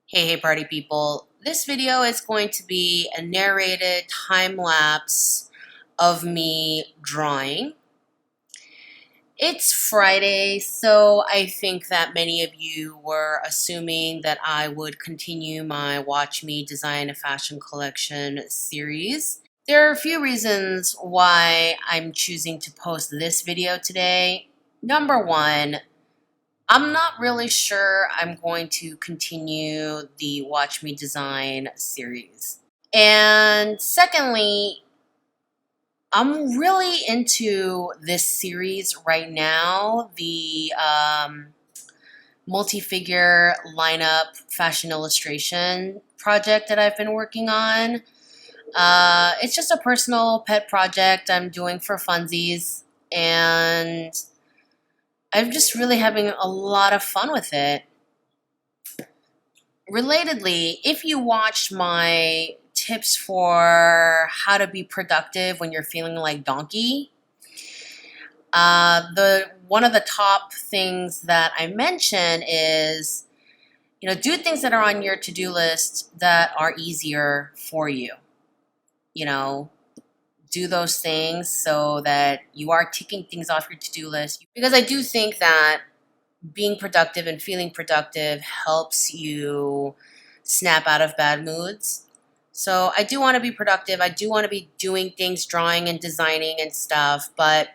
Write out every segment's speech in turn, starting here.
Hey party people. This video is going to be a narrated time lapse of me drawing. It's Friday, so I think that many of you were assuming that I would continue my Watch Me Design a Fashion Collection series. There are a few reasons why I'm choosing to post this video today. Number one, I'm not really sure I'm going to continue the Watch Me Design series. And secondly, I'm really into this series right now, the multi-figure lineup fashion illustration project that I've been working on. It's just a personal pet project I'm doing for funsies, and I'm just really having a lot of fun with it. Relatedly, if you watched my tips for how to be productive when you're feeling like donkey, the one of the top things that I mention is, do things that are on your to-do list that are easier for you. Do those things so that you are ticking things off your to-do list. Because I do think that being productive and feeling productive helps you snap out of bad moods. So I do want to be productive. I do want to be doing things, drawing and designing and stuff, but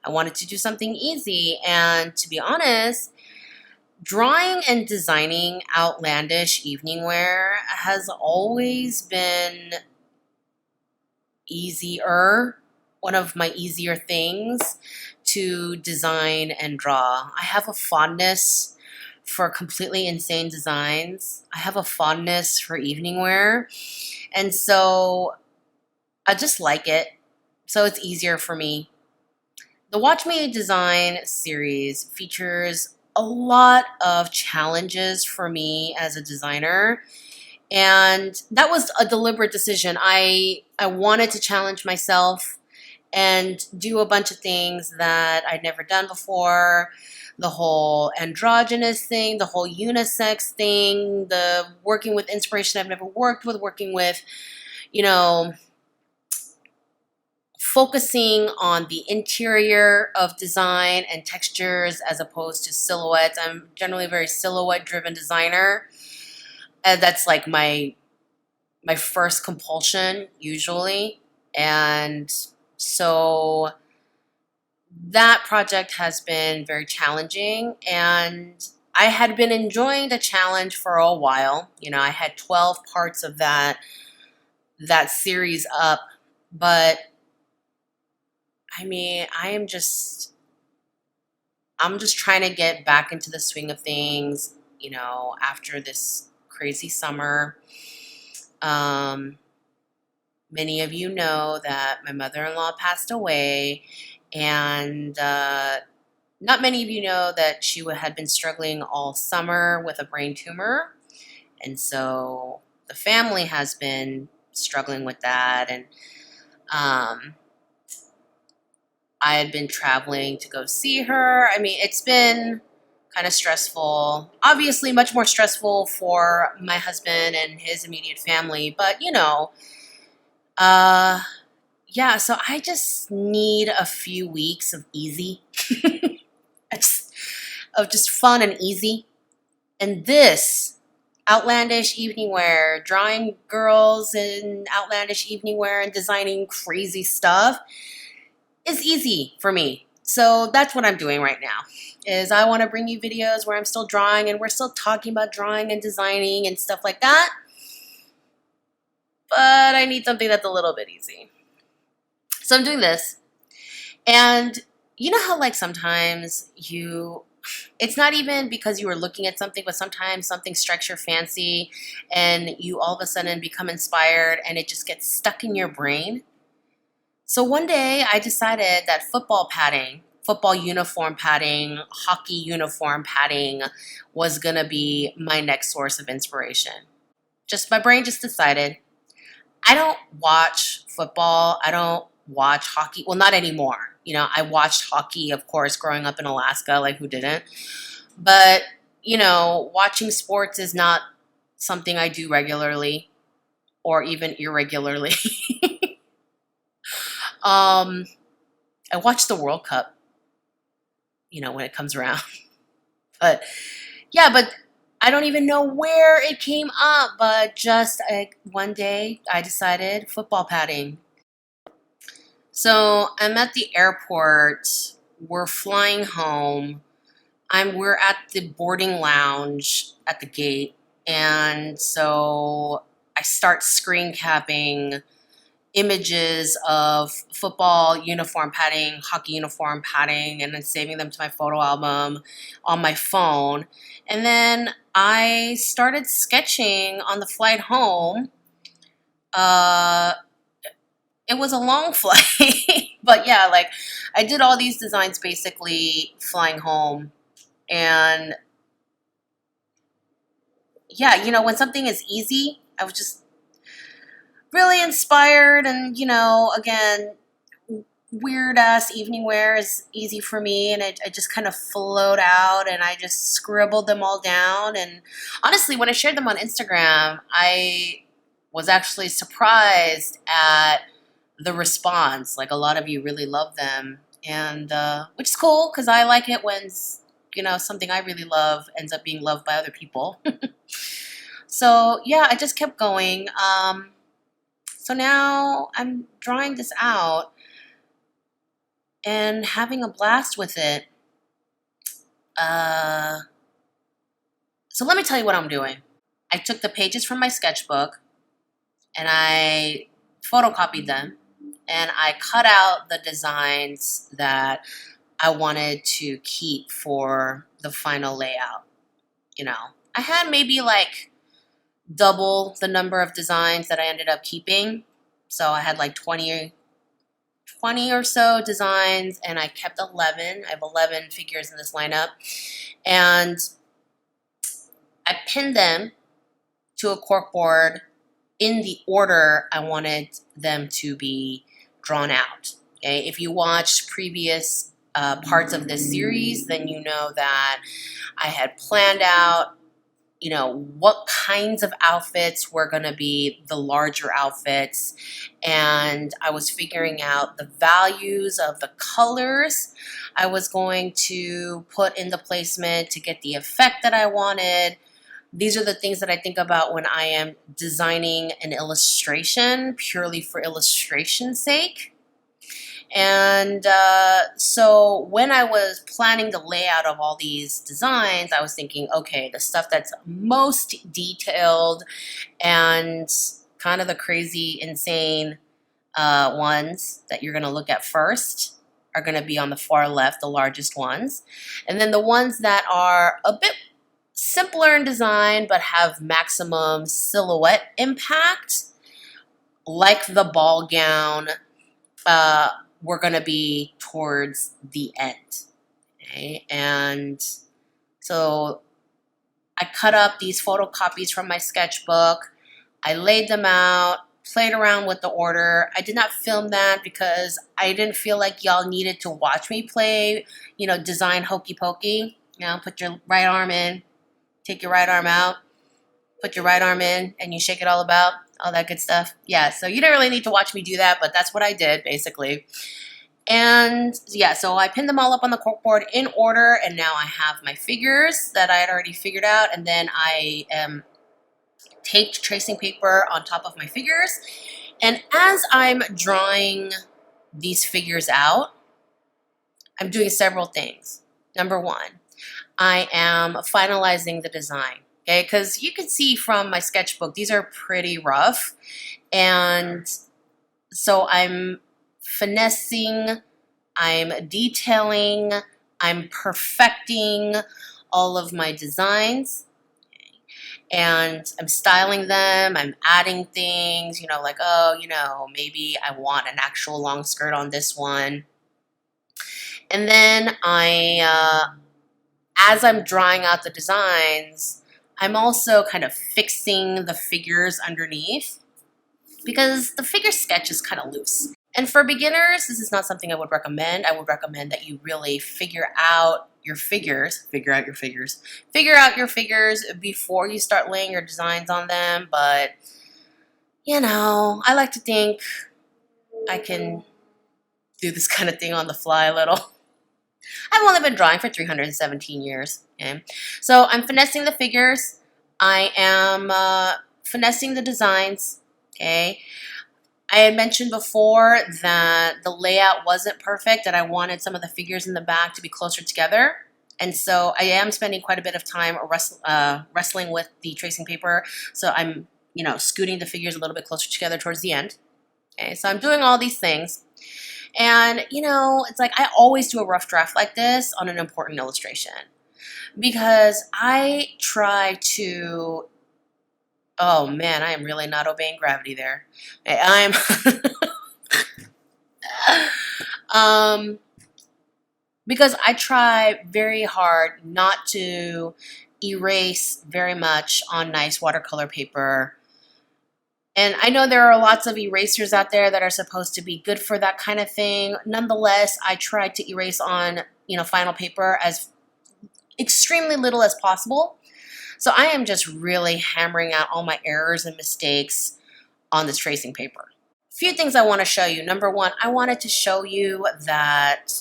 I wanted to do something easy. And to be honest, drawing and designing outlandish evening wear has always been one of my easier things to design and draw. I have a fondness for completely insane designs. I have a fondness for evening wear. And so I just like it. So it's easier for me. The Watch Me Design series features a lot of challenges for me as a designer. And that was a deliberate decision. I wanted to challenge myself and do a bunch of things that I'd never done before. The whole androgynous thing, the whole unisex thing, the working with inspiration I've never worked with, working with, focusing on the interior of design and textures as opposed to silhouettes. I'm generally a very silhouette-driven designer. And that's like my first compulsion usually. And so that project has been very challenging, and I had been enjoying the challenge for a while. I had 12 parts of that series up, but I mean, I'm just trying to get back into the swing of things, after this crazy summer. Many of you know that my mother-in-law passed away, and not many of you know that she had been struggling all summer with a brain tumor. And so the family has been struggling with that. And I had been traveling to go see her. I mean, it's been kind of stressful. Obviously, much more stressful for my husband and his immediate family. But, yeah, so I just need a few weeks of easy, of just fun and easy. And this outlandish evening wear, drawing girls in outlandish evening wear and designing crazy stuff is easy for me. So that's what I'm doing right now, is I want to bring you videos where I'm still drawing and we're still talking about drawing and designing and stuff like that. But I need something that's a little bit easy. So I'm doing this. And you know how like sometimes it's not even because you were looking at something, but sometimes something strikes your fancy and you all of a sudden become inspired and it just gets stuck in your brain. So one day I decided that football uniform padding, hockey uniform padding was gonna be my next source of inspiration. My brain just decided. I don't watch football. I don't watch hockey. Well, not anymore. I watched hockey, of course, growing up in Alaska, like who didn't? But, watching sports is not something I do regularly or even irregularly. I watch the World Cup, when it comes around. But yeah, but I don't even know where it came up. But just one day I decided football padding. So I'm at the airport. We're flying home. We're at the boarding lounge at the gate. And so I start screen capping images of football uniform padding, hockey uniform padding, and then saving them to my photo album on my phone. And then I started sketching on the flight home. It was a long flight, but yeah, like I did all these designs basically flying home. And yeah, when something is easy, I was just really inspired. And, again, weird ass evening wear is easy for me. And I just kind of flowed out and I just scribbled them all down. And honestly, when I shared them on Instagram, I was actually surprised at the response. Like a lot of you really love them. And which is cool because I like it when, something I really love ends up being loved by other people. So yeah, I just kept going. So now I'm drawing this out and having a blast with it. So let me tell you what I'm doing. I took the pages from my sketchbook and I photocopied them and I cut out the designs that I wanted to keep for the final layout. I had maybe like double the number of designs that I ended up keeping. So I had like 20 or so designs and I kept 11. I have 11 figures in this lineup. And I pinned them to a corkboard in the order I wanted them to be drawn out. Okay? If you watched previous parts of this series, then you know that I had planned out what kinds of outfits were going to be the larger outfits. And I was figuring out the values of the colors I was going to put in the placement to get the effect that I wanted. These are the things that I think about when I am designing an illustration purely for illustration's sake. And so when I was planning the layout of all these designs, I was thinking, okay, the stuff that's most detailed and kind of the crazy, insane ones that you're going to look at first are going to be on the far left, the largest ones. And then the ones that are a bit simpler in design but have maximum silhouette impact, like the ball gown, we're going to be towards the end. Okay? And so I cut up these photocopies from my sketchbook. I laid them out, played around with the order. I did not film that because I didn't feel like y'all needed to watch me play, design hokey pokey. Put your right arm in, take your right arm out, put your right arm in, and you shake it all about. All that good stuff. Yeah, so you don't really need to watch me do that, but that's what I did, basically. And yeah, so I pinned them all up on the corkboard in order, and now I have my figures that I had already figured out, and then I taped tracing paper on top of my figures. And as I'm drawing these figures out, I'm doing several things. Number one, I am finalizing the design. Okay, because you can see from my sketchbook, these are pretty rough. And so I'm finessing, I'm detailing, I'm perfecting all of my designs. And I'm styling them, I'm adding things, like, maybe I want an actual long skirt on this one. And then as I'm drawing out the designs, I'm also kind of fixing the figures underneath because the figure sketch is kind of loose. And for beginners, this is not something I would recommend. I would recommend that you really figure out your figures, figure out your figures before you start laying your designs on them. But, you know, I like to think I can do this kind of thing on the fly a little. I've only been drawing for 317 years. Okay? So I'm finessing the figures. I am finessing the designs. Okay. I had mentioned before that the layout wasn't perfect, that I wanted some of the figures in the back to be closer together. And so I am spending quite a bit of time wrestling with the tracing paper. So I'm, you know, scooting the figures a little bit closer together towards the end. Okay, so I'm doing all these things. And, you know, it's like I always do a rough draft like this on an important illustration because I try to, oh man, I am really not obeying gravity there. I'm, because I try very hard not to erase very much on nice watercolor paper. And I know there are lots of erasers out there that are supposed to be good for that kind of thing. Nonetheless, I try to erase on, you know, final paper as extremely little as possible. So I am just really hammering out all my errors and mistakes on this tracing paper. A few things I want to show you. Number one, I wanted to show you that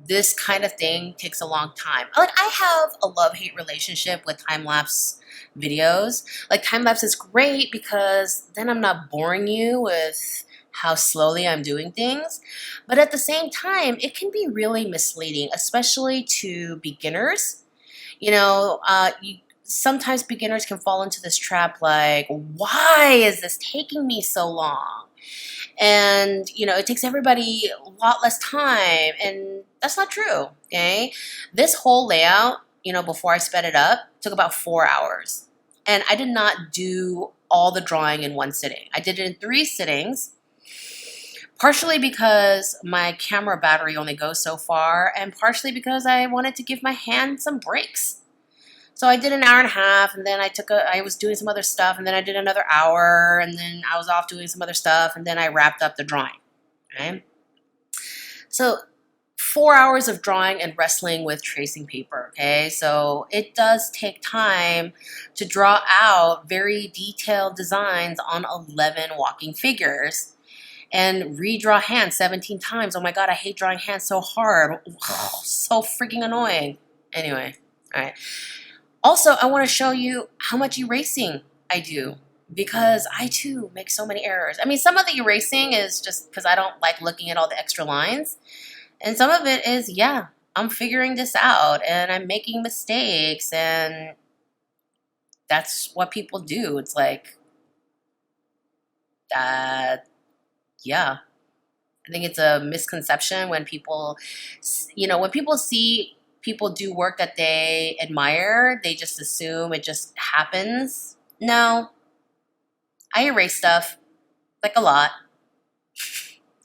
this kind of thing takes a long time. Like, I have a love-hate relationship with time-lapse videos. Like, time-lapse is great because then I'm not boring you with how slowly I'm doing things. But at the same time, it can be really misleading, especially to beginners. You know, sometimes beginners can fall into this trap like, why is this taking me so long? And, you know, it takes everybody a lot less time, and that's not true, okay? This whole layout, you know, before I sped it up, took about 4 hours. And I did not do all the drawing in one sitting. I did it in 3 sittings, partially because my camera battery only goes so far, and partially because I wanted to give my hand some breaks. So I did an hour and a half, and then I was doing some other stuff, and then I did another hour, and then I was off doing some other stuff, and then I wrapped up the drawing, okay? So 4 hours of drawing and wrestling with tracing paper, okay? So it does take time to draw out very detailed designs on 11 walking figures and redraw hands 17 times. Oh my God, I hate drawing hands so hard. Oh, so freaking annoying. Anyway, all right. Also, I want to show you how much erasing I do because I too make so many errors. I mean, some of the erasing is just because I don't like looking at all the extra lines. And some of it is, yeah, I'm figuring this out and I'm making mistakes, and that's what people do. It's like, yeah. I think it's a misconception when people, you know, when people see people do work that they admire, they just assume it just happens. No, I erase stuff, like a lot.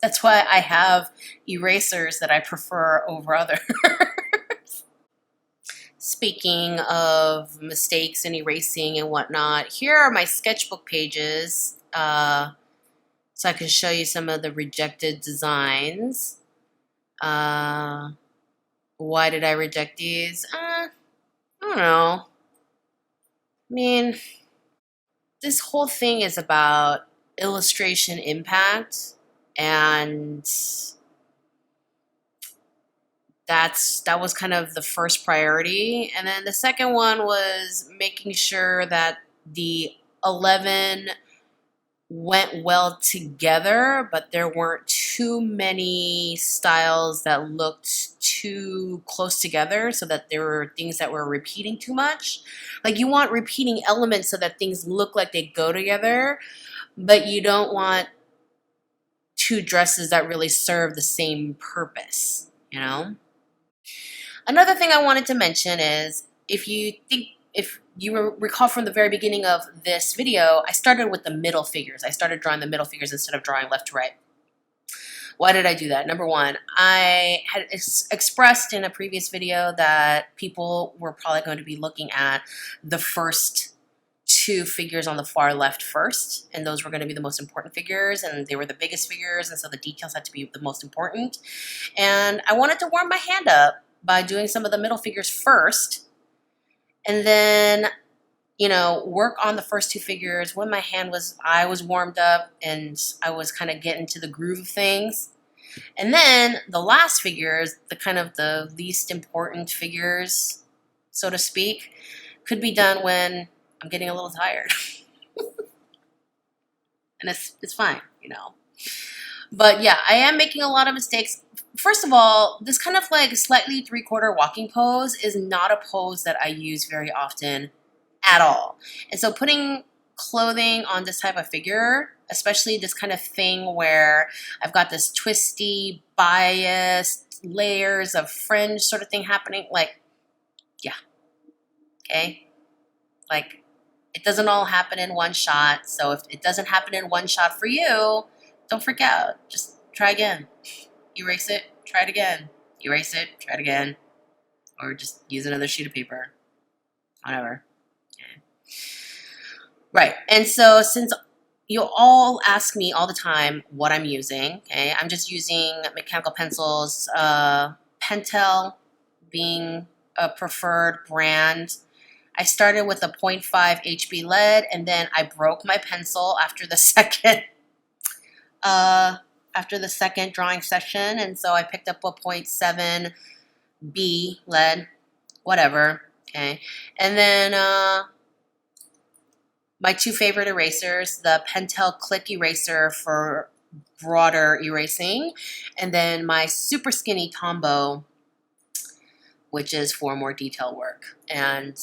That's why I have erasers that I prefer over others. Speaking of mistakes and erasing and whatnot, here are my sketchbook pages. So I can show you some of the rejected designs. Why did I reject these? I don't know. I mean, this whole thing is about illustration impact, and that was kind of the first priority. And then the second one was making sure that the 11 went well together, but there weren't too many styles that looked too close together so that there were things that were repeating too much. Like, you want repeating elements so that things look like they go together, but you don't want 2 dresses that really serve the same purpose, you know? Another thing I wanted to mention is, if you recall from the very beginning of this video, I started with the middle figures. I started drawing the middle figures instead of drawing left to right. Why did I do that? Number one, I had expressed in a previous video that people were probably going to be looking at the first 2 figures on the far left first, and those were going to be the most important figures, and they were the biggest figures, and so the details had to be the most important. And I wanted to warm my hand up by doing some of the middle figures first, and then, work on the first two figures when I was warmed up and I was kind of getting to the groove of things. And then the last figures, the kind of the least important figures, so to speak, could be done when I'm getting a little tired. And it's fine, But yeah, I am making a lot of mistakes. First of all, this kind of like slightly three-quarter walking pose is not a pose that I use very often at all. And so putting clothing on this type of figure, especially this kind of thing where I've got this twisty, biased, layers of fringe sort of thing happening, like, yeah, okay? Like, it doesn't all happen in one shot. So if it doesn't happen in one shot for you, don't freak out. Just try again. Erase it, try it again. Erase it, try it again. Or just use another sheet of paper. Whatever. Okay. Right. And so since you all ask me all the time what I'm using, okay, I'm just using mechanical pencils, Pentel being a preferred brand. I started with a 0.5 HB lead, and then I broke my pencil after the second drawing session, and so I picked up a 0.7 B lead, whatever. Okay, and then my two favorite erasers, the Pentel Click Eraser for broader erasing, and then my super skinny Tombow, which is for more detail work. And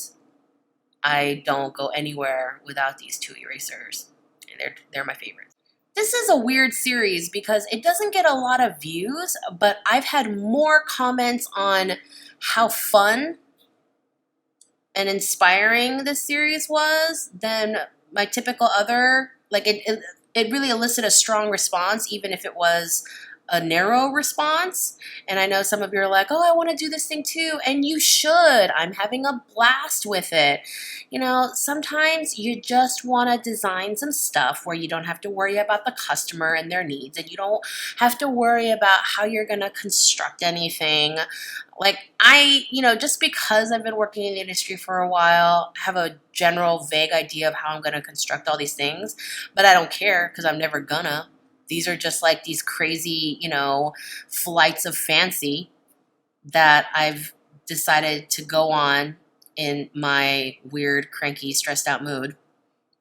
I don't go anywhere without these two erasers. And they're my favorites. This is a weird series because it doesn't get a lot of views, but I've had more comments on how fun and inspiring this series was than my typical other. Like it really elicited a strong response, even if it was a narrow response. And I know some of you are like, oh, I want to do this thing too. And you should. I'm having a blast with it. Sometimes you just want to design some stuff where you don't have to worry about the customer and their needs, and you don't have to worry about how you're going to construct anything. Like just because I've been working in the industry for a while, I have a general vague idea of how I'm going to construct all these things, but I don't care because I'm never gonna. These are just like these crazy, flights of fancy that I've decided to go on in my weird, cranky, stressed out mood.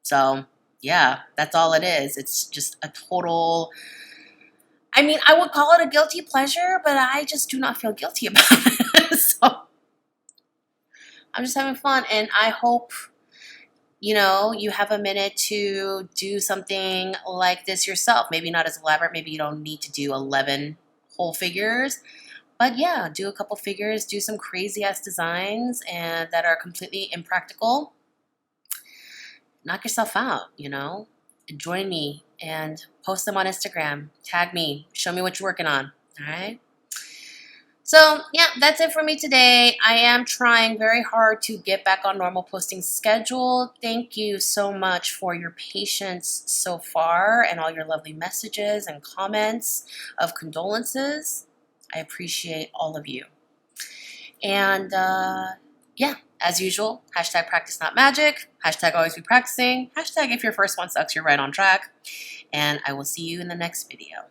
So yeah, that's all it is. It's just a total, I would call it a guilty pleasure, but I just do not feel guilty about it. So I'm just having fun, and I hope you have a minute to do something like this yourself. Maybe not as elaborate. Maybe you don't need to do 11 whole figures. But yeah, do a couple figures. Do some crazy-ass designs and that are completely impractical. Knock yourself out, Join me and post them on Instagram. Tag me. Show me what you're working on. All right? So yeah, that's it for me today. I am trying very hard to get back on normal posting schedule. Thank you so much for your patience so far and all your lovely messages and comments of condolences. I appreciate all of you. And yeah, as usual, hashtag practice not magic, hashtag always be practicing, hashtag if your first one sucks, you're right on track. And I will see you in the next video.